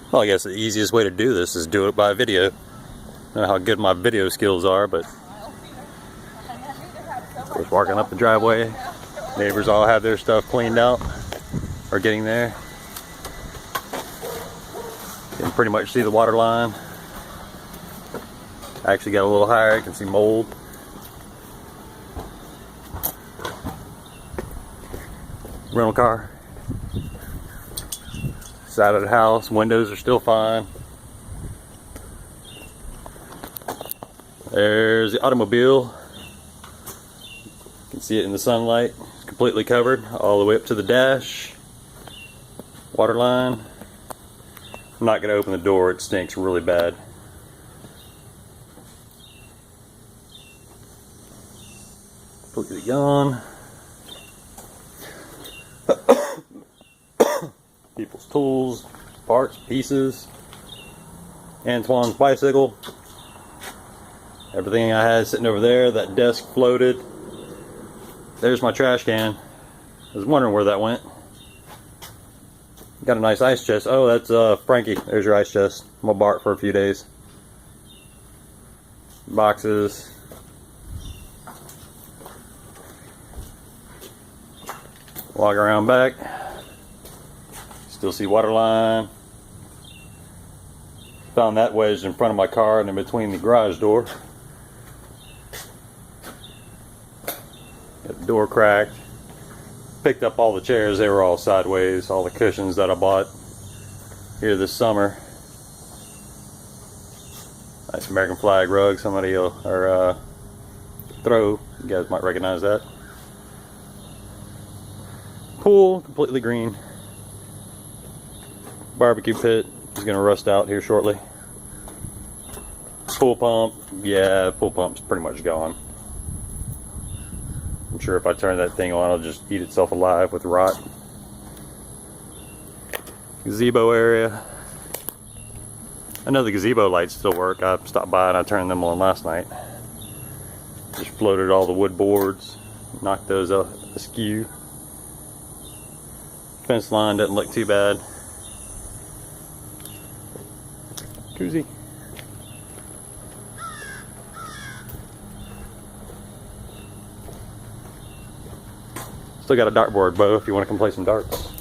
Well, I guess the easiest way to do this is do it by video. I don't know how good my video skills are, but of course, walking up the driveway, neighbors all have their stuff cleaned out, or getting there. You can pretty much see the water line. I actually got a little higher, you can see mold. Rental car. Side of the house, windows are still fine. There's the automobile. You can see it in the sunlight. It's completely covered all the way up to the dash. Water line. I'm not going to open the door, it stinks really bad. Completely gone. People's tools, parts, pieces. Antoine's bicycle. Everything I had sitting over there. That desk floated. There's my trash can. I was wondering where that went. Got a nice ice chest. Oh, that's Frankie. There's your ice chest. I'm gonna bar it for a few days. Boxes. Walk around back. Still see water line. Found that wedged in front of my car and in between the garage door. Got the door cracked. Picked up all the chairs, they were all sideways. All the cushions that I bought here this summer. Nice American flag rug, somebody will throw. You guys might recognize that. Pool, completely green. Barbecue pit is going to rust out here shortly. Pool pump, yeah, pool pump's pretty much gone. I'm sure if I turn that thing on, it'll just eat itself alive with rot. Gazebo area. I know the gazebo lights still work. I stopped by and I turned them on last night. Just floated all the wood boards, knocked those askew. Fence line doesn't look too bad. Koozie. Still got a dartboard, Bo, if you want to come play some darts.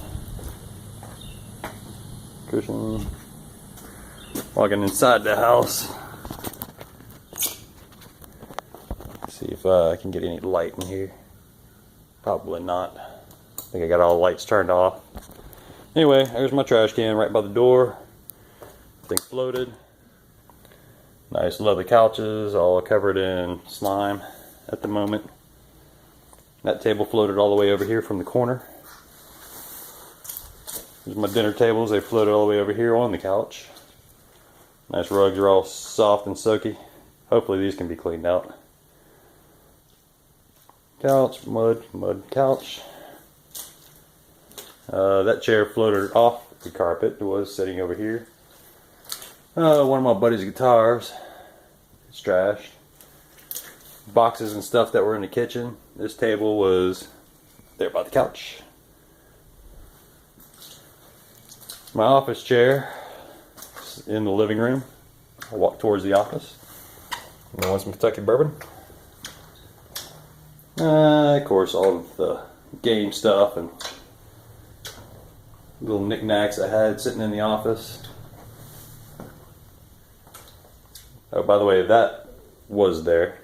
Cushion. Walking inside the house. See if I can get any light in here. Probably not. I think I got all the lights turned off. Anyway, there's my trash can right by the door. Thing floated. Nice leather couches, all covered in slime at the moment. That table floated all the way over here from the corner. There's my dinner tables, they floated all the way over here on the couch. Nice rugs are all soft and soaky. Hopefully these can be cleaned out. Couch, mud couch. That chair floated off the carpet. It was sitting over here. One of my buddy's guitars. It's trashed. Boxes and stuff that were in the kitchen. This table was there by the couch. My office chair is in the living room. I walk towards the office. I want some Kentucky bourbon. Of course, all of the game stuff and little knickknacks I had sitting in the office. Oh, by the way, that was there.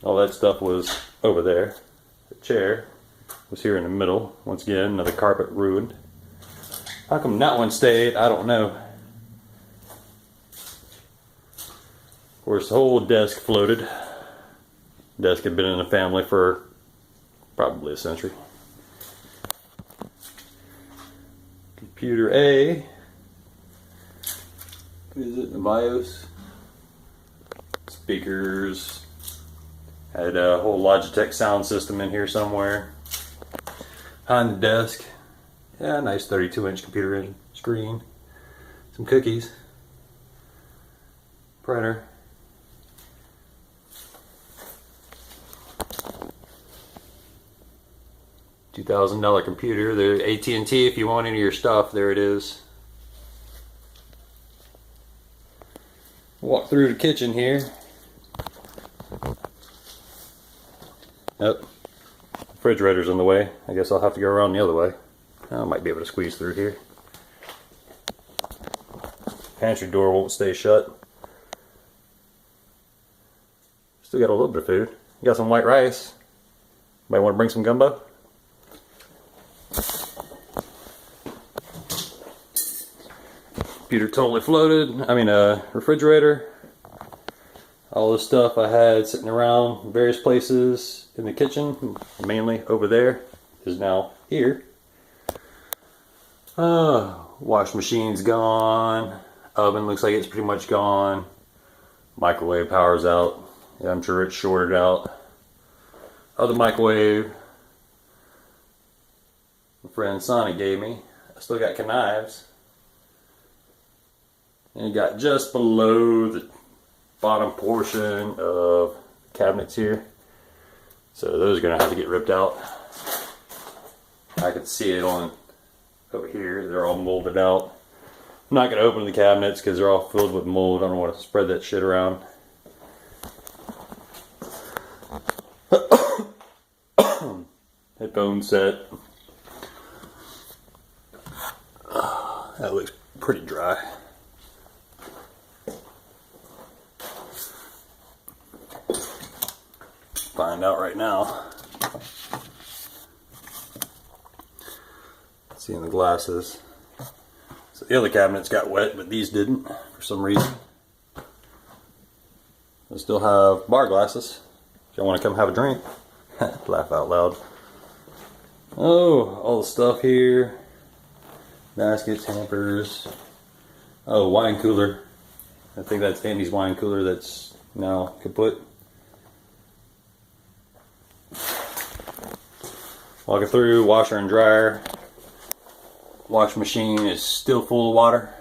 All that stuff was over there. The chair was here in the middle. Once again, another carpet ruined. How come that one stayed? I don't know. Of course, the whole desk floated. Desk had been in the family for probably a century. Computer A. Is it the BIOS? Speakers. Had a whole Logitech sound system in here somewhere. Behind the desk. Yeah, nice 32-inch computer screen. Some cookies. Printer. $2,000 computer. The AT&T, if you want any of your stuff, there it is. Walk through the kitchen here. Yep. Refrigerator's in the way. I guess I'll have to go around the other way. I might be able to squeeze through here. Pantry door won't stay shut. Still got a little bit of food. Got some white rice. Might want to bring some gumbo? Computer totally floated. I mean, refrigerator. All the stuff I had sitting around various places in the kitchen, mainly over there, is now here. Wash machine's gone. Oven looks like it's pretty much gone. Microwave power's out. Yeah, I'm sure it's shorted out. Other microwave my friend Sonic gave me. I still got knives. And you got just below the bottom portion of the cabinets here. So those are gonna have to get ripped out. I can see it on over here. They're all molded out. I'm not gonna open the cabinets because they're all filled with mold. I don't want to spread that shit around. Headphone set. That looks pretty dry. Find out right now. Seeing the glasses. So the other cabinets got wet, but these didn't for some reason. I still have bar glasses. If y'all want to come have a drink. Laugh out loud. Oh, all the stuff here. Baskets, hampers. Oh, wine cooler. I think that's Andy's wine cooler that's now kaput. Walking through, washer and dryer. Wash machine is still full of water.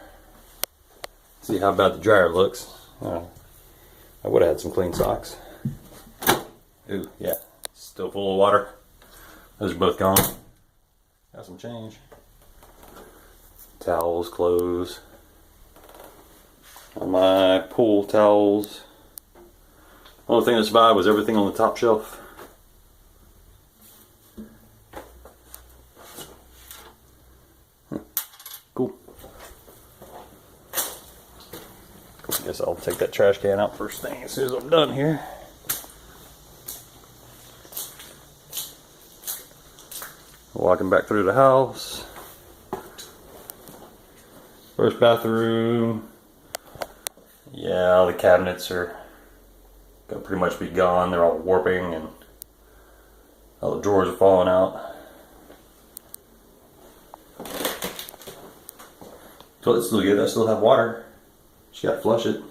See how bad the dryer looks. I would have had some clean socks. Ooh, yeah, still full of water. Those are both gone. Got some change. Towels, clothes. On my pool towels. Only thing that survived was everything on the top shelf. Cool. I guess I'll take that trash can out first thing as soon as I'm done here. Walking back through the house. First bathroom. Yeah, all the cabinets are gonna pretty much be gone. They're all warping and all the drawers are falling out. Toilet's still good. I still have water. Just gotta flush it.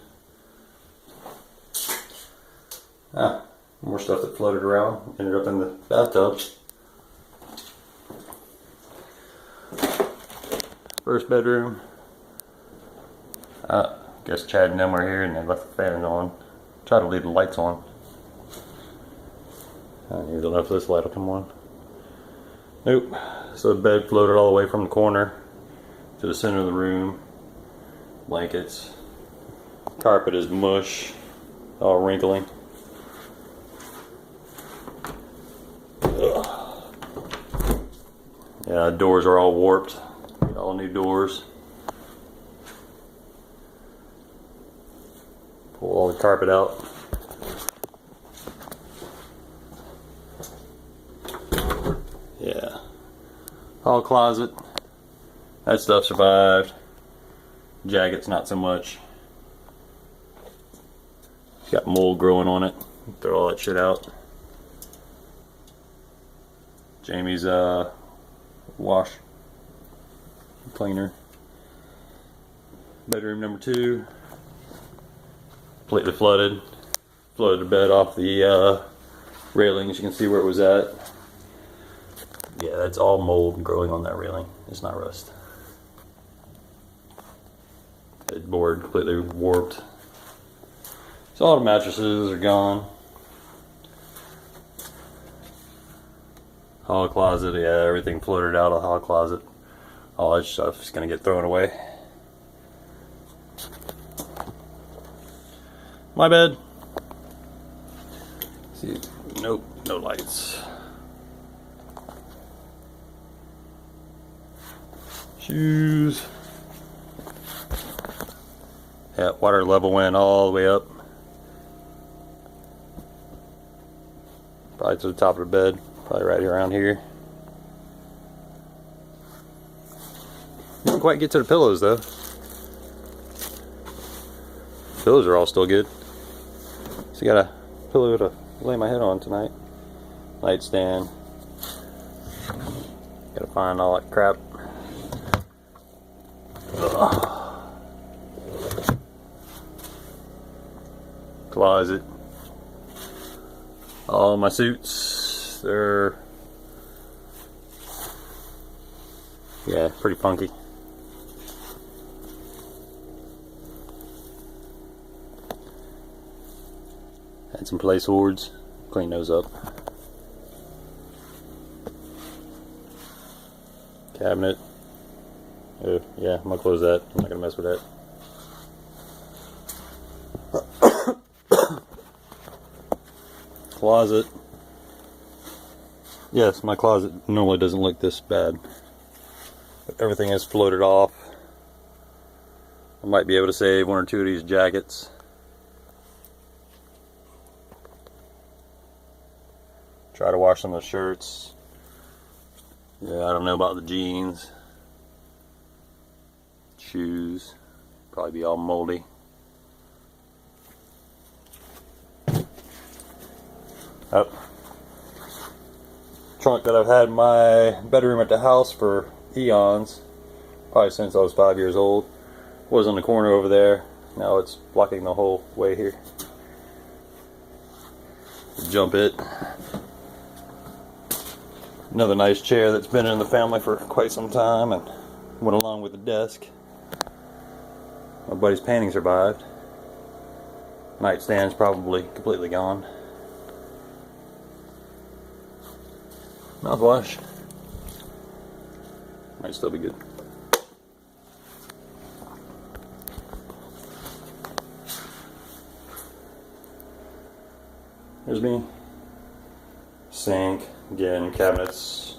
More stuff that floated around. Ended up in the bathtub. First bedroom. Guess Chad and them were here and they left the fan on. Try to leave the lights on. I don't know if this light will come on. Nope. So the bed floated all the way from the corner to the center of the room. Blankets. Carpet is mush. All wrinkly. Ugh. Yeah, doors are all warped. All new doors. Pull all the carpet out. Yeah. Hall closet. That stuff survived. Jackets not so much. Got mold growing on it. Throw all that shit out. Jamie's wash cleaner. Bedroom number 2. Completely flooded. Floated the bed off the railings. You can see where it was at. Yeah, that's all mold growing on that railing. It's not rust. Headboard completely warped. So all the mattresses are gone. Hall closet, yeah, everything floated out of the hall closet. All that stuff is gonna get thrown away. My bad. See, nope, no lights. Shoes. Yeah, water level went all the way up. Probably to the top of the bed. Probably right around here. Didn't quite get to the pillows though. Pillows are all still good. So I got a pillow to lay my head on tonight. Nightstand. Gotta find all that crap. Ugh. Closet. All my suits, they're, yeah, pretty funky. Had some place hoards, clean those up. Cabinet. Oh, yeah, I'm gonna close that. I'm not gonna mess with that. Closet. Yes, my closet normally doesn't look this bad. But everything is floated off. I might be able to save one or two of these jackets. Try to wash some of the shirts. Yeah, I don't know about the jeans. Shoes. Probably be all moldy. Oh. Trunk that I've had in my bedroom at the house for eons. Probably since I was 5 years old. Was in the corner over there. Now it's blocking the whole way here. Jump it. Another nice chair that's been in the family for quite some time and went along with the desk. My buddy's painting survived. Nightstand's probably completely gone. Mouthwash. Might still be good. There's me. Sink. Again, cabinets.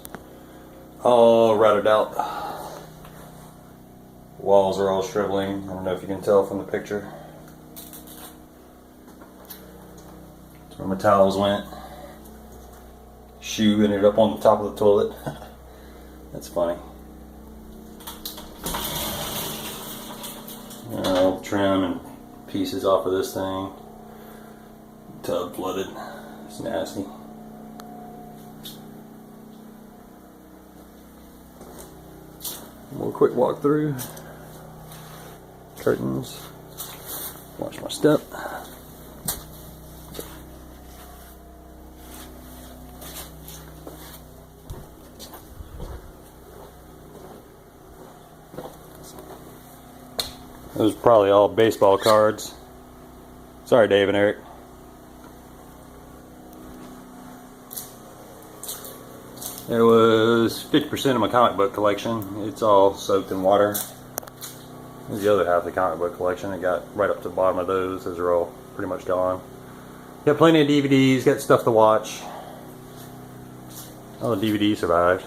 All routed out. Walls are all shriveling. I don't know if you can tell from the picture. That's where my towels went. Shoe ended up on the top of the toilet. That's funny. I'll trim and pieces off of this thing. Tub flooded. It's nasty. More quick walk through. Curtains. Watch my step. Those are probably all baseball cards. Sorry, Dave and Eric. There was 50% of my comic book collection. It's all soaked in water. There's the other half of the comic book collection. It got right up to the bottom of those. Those are all pretty much gone. Got plenty of DVDs, got stuff to watch. All the DVDs survived.